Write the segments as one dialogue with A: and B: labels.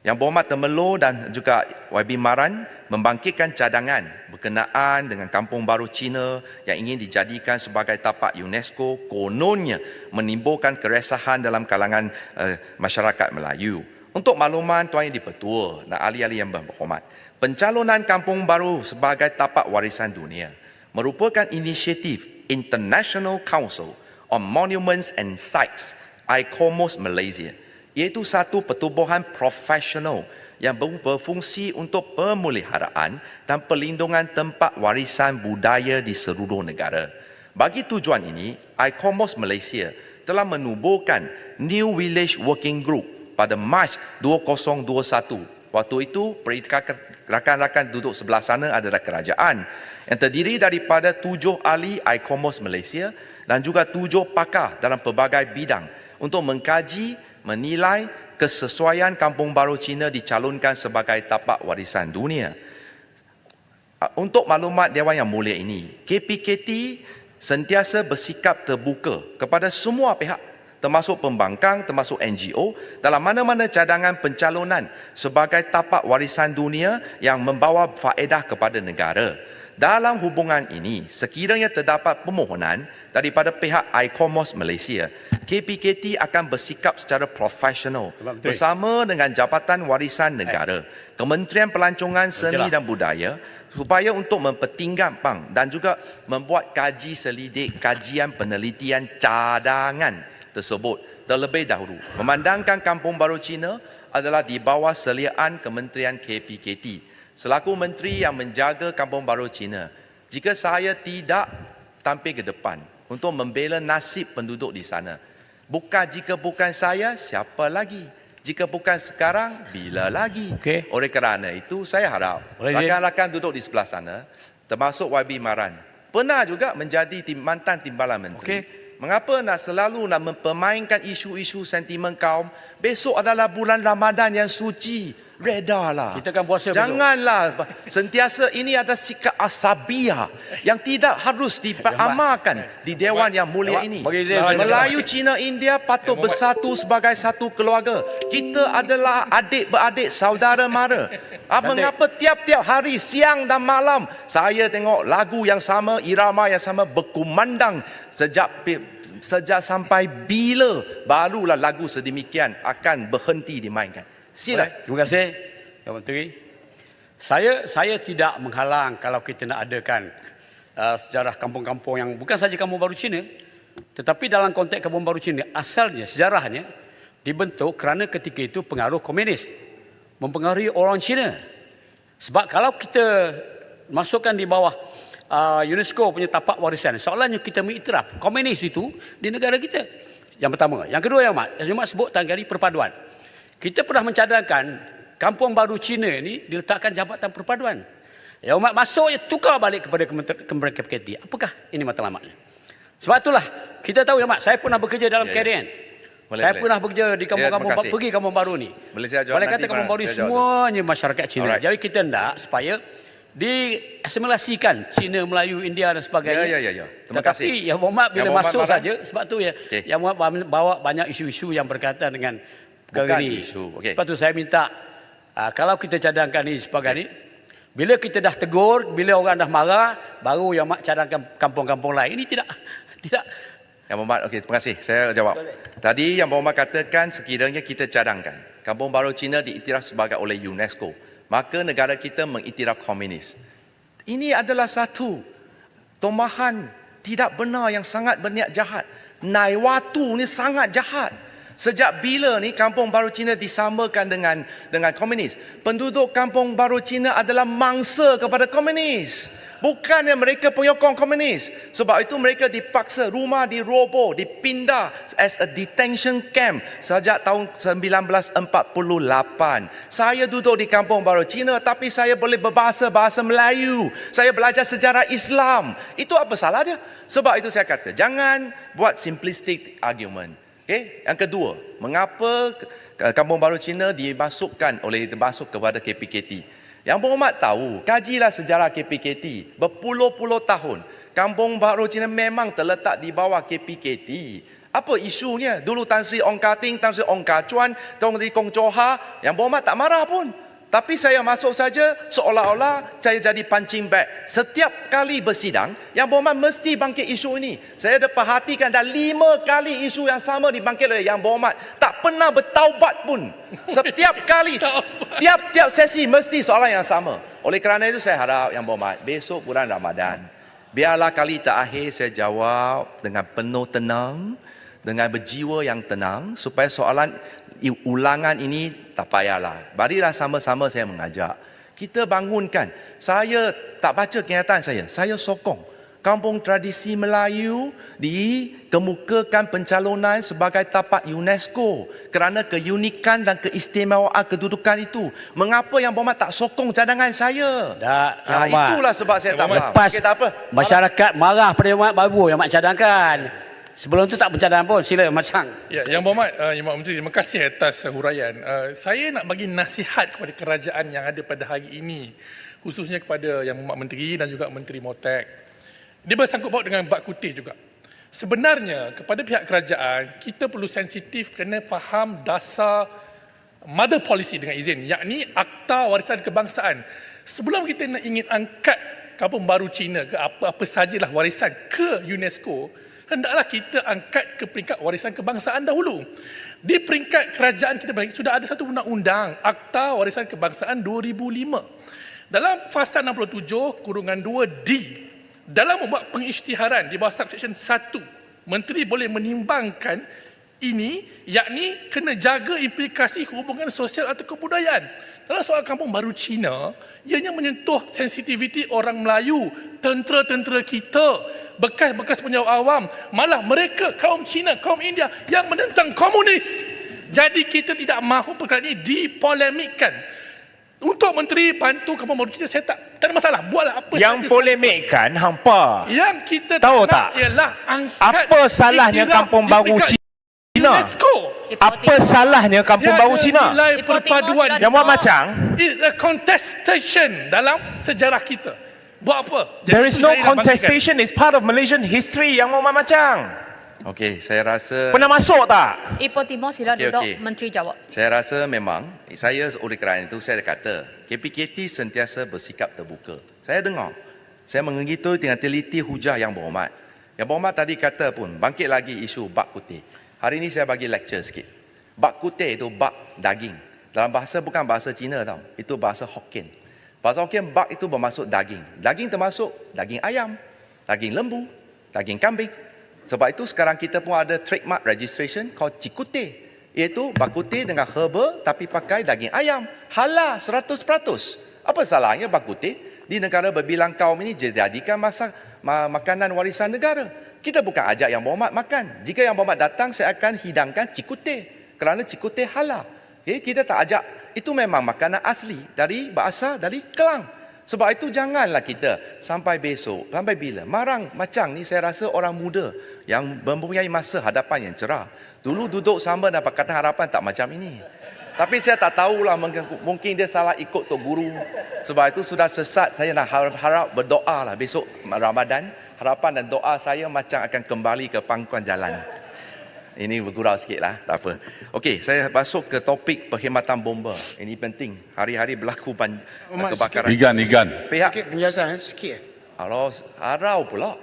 A: Yang Berhormat Tan Melo dan juga YB Maran membangkitkan cadangan berkenaan dengan Kampung Baru Cina yang ingin dijadikan sebagai tapak UNESCO, kononnya menimbulkan keresahan dalam kalangan masyarakat Melayu. Untuk makluman Tuan Yang di-Pertua dan ahli-ahli yang berhormat, pencalonan Kampung Baru sebagai tapak warisan dunia merupakan inisiatif International Council on Monuments and Sites, ICOMOS Malaysia, iaitu satu pertubuhan profesional yang berfungsi untuk pemeliharaan dan perlindungan tempat warisan budaya di seluruh negara. Bagi tujuan ini, ICOMOS Malaysia telah menubuhkan New Village Working Group pada Mac 2021. Waktu itu, rakan-rakan duduk sebelah sana adalah kerajaan yang terdiri daripada 7 ahli ICOMOS Malaysia dan juga 7 pakar dalam pelbagai bidang untuk mengkaji, menilai kesesuaian Kampung Baru Cina dicalonkan sebagai tapak warisan dunia. Untuk maklumat Dewan Yang Mulia ini, KPKT sentiasa bersikap terbuka kepada semua pihak, termasuk pembangkang, termasuk NGO, dalam mana-mana cadangan pencalonan sebagai tapak warisan dunia yang membawa faedah kepada negara. Dalam hubungan ini, sekiranya terdapat permohonan daripada pihak ICOMOS Malaysia, KPKT akan bersikap secara profesional bersama dengan Jabatan Warisan Negara, Kementerian Pelancongan Seni dan Budaya supaya untuk mempertimbangkan dan juga membuat kaji selidik, kajian penelitian cadangan tersebut terlebih dahulu. Memandangkan Kampung Baru Cina adalah di bawah seliaan Kementerian KPKT. Selaku menteri yang menjaga Kampung Baru Cina, jika saya tidak tampil ke depan untuk membela nasib penduduk di sana, jika bukan saya, siapa lagi? Jika bukan sekarang, bila lagi? Oleh kerana itu, saya harap rakan-rakan duduk di sebelah sana, termasuk YB Maran, pernah juga menjadi mantan timbalan menteri. Mengapa nak selalu nak mempermainkan isu-isu sentimen kaum? Besok adalah bulan Ramadan yang suci. Redalah.
B: Kita akan puasa.
A: Janganlah sentiasa ini ada sikap asabiah yang tidak harus diamalkan di Dewan Yang Mulia ini. Melayu, Cina, India patut bersatu sebagai satu keluarga. Kita adalah adik-beradik, saudara mara. Mengapa tiap-tiap hari, siang dan malam, saya tengok lagu yang sama, irama yang sama berkumandang sejak sampai bila barulah lagu sedemikian akan berhenti dimainkan. Sila.
B: Terima kasih, Tuan Menteri. Saya tidak menghalang kalau kita nak adakan sejarah kampung-kampung yang bukan saja Kampung Baru Cina, tetapi dalam konteks Kampung Baru Cina, asalnya, sejarahnya dibentuk kerana ketika itu pengaruh komunis mempengaruhi orang Cina. Sebab kalau kita masukkan di bawah UNESCO punya tapak warisan, soalannya kita mengiktiraf komunis itu di negara kita. Yang pertama. Yang kedua, Yang Amat sebut tentang perpaduan. Kita pernah mencadangkan Kampung Baru Cina ini diletakkan Jabatan Perpaduan. Yang Amat masuknya tukar balik kepada Kementerian KPKT. Apakah ini matlamatnya? Sebab itulah kita tahu, Yang Amat, saya pernah bekerja dalam KDN. Saya pernah bekerja di kampung-kampung, pergi Kampung Baru ni. Boleh kata Kampung Baru semuanya masyarakat Cina. Jadi kita hendak supaya diasimilasikan Cina, Melayu, India dan sebagainya.
A: Terima kasih.
B: Tetapi Yang Berhormat bila masuk saja, sebab tu Yang Berhormat bawa banyak isu-isu yang berkaitan dengan perkara ini. Sebab tu saya minta, kalau kita cadangkan ini sebagai ni, bila kita dah tegur, bila orang dah marah, baru Yang Berhormat cadangkan kampung-kampung lain. Ini tidak.
A: Yang Berhormat, okey, terima kasih. Saya jawab. Tadi Yang Berhormat katakan sekiranya kita cadangkan Kampung Baru Cina diiktiraf sebagai oleh UNESCO, maka negara kita mengiktiraf komunis. Ini adalah satu tomahan tidak benar yang sangat berniat jahat. Naiwatu ni sangat jahat. Sejak bila ni Kampung Baru Cina disamakan dengan komunis? Penduduk Kampung Baru Cina adalah mangsa kepada komunis. Bukannya mereka penyokong komunis. Sebab itu mereka dipaksa, rumah diroboh, dipindah as a detention camp sejak tahun 1948. Saya duduk di Kampung Baru Cina tapi saya boleh berbahasa Melayu. Saya belajar sejarah Islam. Itu apa salah dia? Sebab itu saya kata, jangan buat simplistic argument. Yang kedua, mengapa Kampung Baru Cina dimasuk kepada KPKT? Yang Berhormat tahu, kajilah sejarah KPKT. Berpuluh-puluh tahun, Kampung Baru Cina memang terletak di bawah KPKT. Apa isunya? Dulu Tan Sri Ong Kah Ting, Tan Sri Ong Kah Chuan, Tan Sri Kong Chow Ha, Yang Berhormat tak marah pun. Tapi saya masuk saja seolah-olah saya jadi punching bag. Setiap kali bersidang, Yang Berhormat mesti bangkit isu ini. Saya ada perhatikan dah 5 kali isu yang sama dibangkit oleh Yang Berhormat. Tak pernah bertaubat pun. Setiap kali, tiap-tiap sesi mesti soalan yang sama. Oleh kerana itu saya harap Yang Berhormat besok bulan Ramadan, biarlah kali terakhir saya jawab dengan penuh tenang, dengan berjiwa yang tenang, supaya soalan ulangan ini tak payahlah. Marilah sama-sama saya mengajak. Kita bangunkan. Saya tak baca kenyataan saya sokong Kampung Tradisi Melayu dikemukakan pencalonan sebagai tapak UNESCO kerana keunikan dan keistimewaan kedudukan itu. Mengapa Yang Berhormat tak sokong cadangan saya?
B: Tak,
A: itulah sebab saya tak faham.
B: Lepas
A: Okay, tak apa.
B: masyarakat marah pada Yang Berhormat baru Yang Berhormat cadangkan. Sebelum tu tak bercadang pun. Sila Macang.
C: Ya, Yang Berhormat, Yang Berhormat Menteri, terima kasih atas huraian. Saya nak bagi nasihat kepada kerajaan yang ada pada hari ini, khususnya kepada Yang Berhormat Menteri dan juga Menteri Motek. Dia bersangkut paut dengan bak kutih juga. Sebenarnya kepada pihak kerajaan, kita perlu sensitif kerana faham dasar mother policy dengan izin, yakni Akta Warisan Kebangsaan. Sebelum kita nak ingin angkat Kampung Baru Cina ke apa-apa sajalah warisan ke UNESCO, hendaklah kita angkat ke peringkat warisan kebangsaan dahulu. Di peringkat kerajaan kita sudah ada satu undang-undang, Akta Warisan Kebangsaan 2005. Dalam fasa 67(2)D, dalam membuat pengisytiharan di bawah subsection 1, Menteri boleh menimbangkan ini, yakni kena jaga implikasi hubungan sosial atau kebudayaan. Dalam soal Kampung Baru Cina, ianya menyentuh sensitiviti orang Melayu, tentera-tentera kita, bekas-bekas penjawat awam, malah mereka kaum Cina, kaum India yang menentang komunis. Jadi kita tidak mahu perkara ini dipolemikkan. Untuk Menteri bantu Kampung Baru Cina, saya tak ada masalah. Buatlah apa
D: yang
C: sahaja.
D: polemikkan hampa.
C: Yang kita
D: tahu
C: nak
D: tak
C: ialah angkat
D: apa salahnya Kampung Baru Cina?
C: UNESCO.
D: Apa salahnya Kampung Baru Cina?
C: Nilai perpaduan
D: Yang Berhormat Macang,
C: is a contestation dalam sejarah kita. Buat apa?
D: there is
C: itu
D: no
C: saya nak bangkitkan.
D: contestation, it's part of Malaysian history. Yang Berhormat Macang,
A: Okey, saya rasa
D: pernah masuk tak?
E: Ipoh Timur sila
A: Okey,
E: duduk,
A: okey.
E: Menteri jawab.
A: Saya rasa memang, saya oleh kerana itu saya kata, KPKT sentiasa bersikap terbuka. Saya dengar, saya mengitu dengan teliti hujah Yang Berhormat. Yang Berhormat tadi kata pun, bangkit lagi isu bak kutih. Hari ini saya bagi lecture sikit. Bak kutih itu bak daging. Dalam bahasa, bukan bahasa Cina tau, itu bahasa Hokkien. Bahasa Hokkien, bak itu bermaksud daging. Daging termasuk daging ayam, daging lembu, daging kambing. Sebab itu sekarang kita pun ada trademark registration called Cikutih, iaitu bak kutih dengan herba tapi pakai daging ayam. Halal 100%. Apa salahnya bak kutih di negara berbilang kaum ini dijadikan makanan warisan negara? Kita bukan ajak Yang Berhormat makan. Jika Yang Berhormat datang, saya akan hidangkan cikutih kerana cikutih halal. Okay? Kita tak ajak. Itu memang makanan asli berasal dari Kelang. Sebab itu janganlah kita sampai besok, sampai bila. Marang Macang ni saya rasa orang muda yang mempunyai masa hadapan yang cerah. Dulu duduk sama dan Pakatan Harapan tak macam ini. Tapi saya tak tahulah, mungkin dia salah ikut Tok Guru. Sebab itu sudah sesat. Saya nak harap berdoa lah besok Ramadan. Harapan dan doa saya Macang akan kembali ke pangkuan jalan. Ini bergurau sikit lah, tak apa. Okey, saya masuk ke topik perkhidmatan bomba. Ini penting. Hari-hari berlaku kebakaran.
F: Igan.
A: Pihak
G: Sikit penjelasan sikit.
A: Harau pula.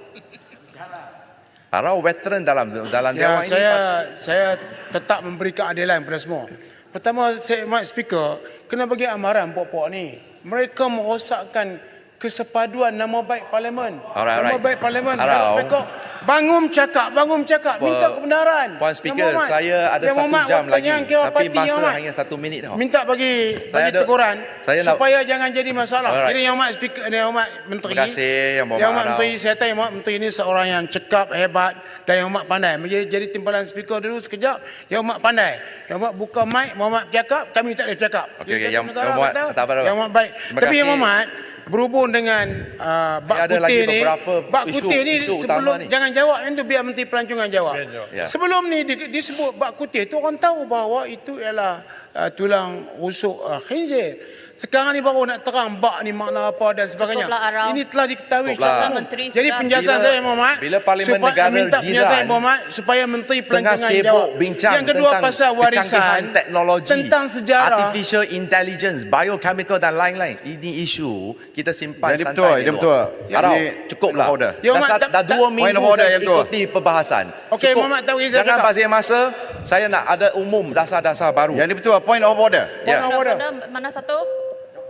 A: Harau veteran dalam
G: Ya,
A: dewan ini.
G: saya tetap memberi keadilan kepada semua. Pertama, saya speaker kena bagi amaran pokok ni. Mereka merosakkan kesepaduan nama baik parlimen. Nama baik parlimen. Mereka bangun cakap, minta kebenaran.
A: Puan Speaker, saya ada 1 jam lagi. Tapi masa hanya 1 minit tau.
G: Minta bagi teguran supaya jangan jadi masalah. Ini Yang Amat Speaker, Yang Amat Menteri.
A: Terima kasih Yang Berhormat.
G: Yang Amat Menteri, saya tahu Yang Amat Menteri ini seorang yang cekap, hebat dan Yang Amat pandai. Jadi timbalan speaker dulu sekejap, Yang Amat pandai. Yang Amat buka mic, Muhammad cakap, kami tak boleh cakap.
A: Okey, Yang
G: Negara
A: Amat
G: kata,
A: tak apa.
G: Yang Amat baik.
A: Terima
G: Tapi
A: kasih.
G: Yang Amat berhubung dengan bak
A: Ada lagi
G: putih ni,
A: beberapa
G: bak putih ni
A: isu
G: sebelum
A: utama ni.
G: jangan jawab yang tu, biar Menteri Pelancongan jawab.
A: Ya.
G: Sebelum ni disebut bak putih tu, orang tahu bahawa itu ialah tulang rusuk khinzir. Sekarang ni baru nak terang bak ni makna apa dan sebagainya.
E: Cukuplah, Arau.
G: Ini telah diketahui
A: Cukuplah.
G: secara
E: Menteri
G: Jadi
E: sudah-
G: penjelasan saya Muhammad,
A: bila Parlimen
G: supaya
A: negara
G: minta penjelasan
A: jiran
G: Muhammad supaya Menteri
A: tengah
G: Pelancongan
A: sibuk
G: jawab.
A: bincang
G: Yang kedua
A: tentang
G: pasal warisan,
A: kecanggihan teknologi,
G: tentang sejarah.
A: artificial intelligence, biochemical dan lain-lain. Ini isu kita simpan
F: Jadi
A: santai
F: betul,
A: di
F: dia
A: luar.
F: betul.
A: Arau,
F: Ini
A: cukuplah.
F: order.
G: Ya,
A: Dah,
G: Mat,
A: dah 2
F: point
A: minggu
F: of order
A: saya
F: yang betul.
A: ikuti perbahasan.
G: Okey,
A: Cukup.
G: Muhammad tahu Izzat
A: Jangan
G: cakap.
A: bazir masa. Saya nak ada umum dasar-dasar baru.
F: Yang ini betul, point of order.
A: Ya.
E: Mana satu?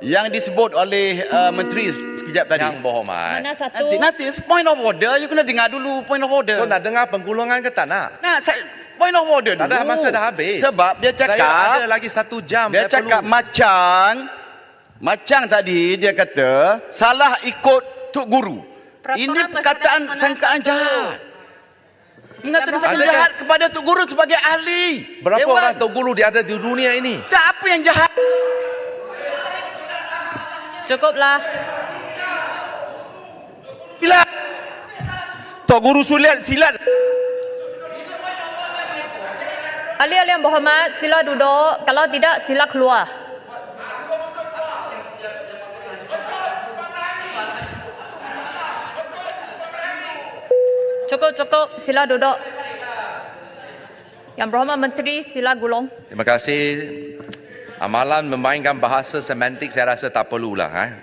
F: Yang disebut oleh Menteri sekejap tadi.
A: Yang berhormat.
E: Mana satu?
F: Nanti point of order, you kena dengar dulu point of order.
A: So nak dengar penggulungan ke tak nak?
F: Nah, saya point of order dulu.
A: Tak ada, masa dah habis.
F: Sebab dia
A: Saya
F: cakap,
A: ada lagi 1 jam.
F: dia
A: saya
F: cakap
A: perlu.
F: macang tadi dia kata salah ikut Tok Guru.
E: Peraturan
F: Ini
E: masyarakat
F: perkataan
E: mana
F: sangkaan
E: satu?
F: jahat. Mengatakan
E: Yang
F: sangkaan
A: berapa-
F: jahat kepada Tok Guru sebagai ahli.
A: Berapa
F: Dewan.
A: orang Tok Guru dia ada di dunia ini?
F: Tak apa yang jahat.
E: Cukuplah.
F: Silat.
D: Tok Guru silat.
E: Ahli-ahli yang berhormat, sila duduk. Kalau tidak, sila keluar. Cukup. Sila duduk. Yang berhormat Menteri, sila gulung.
A: Terima kasih. Amalan memainkan bahasa semantik saya rasa tak perlulah.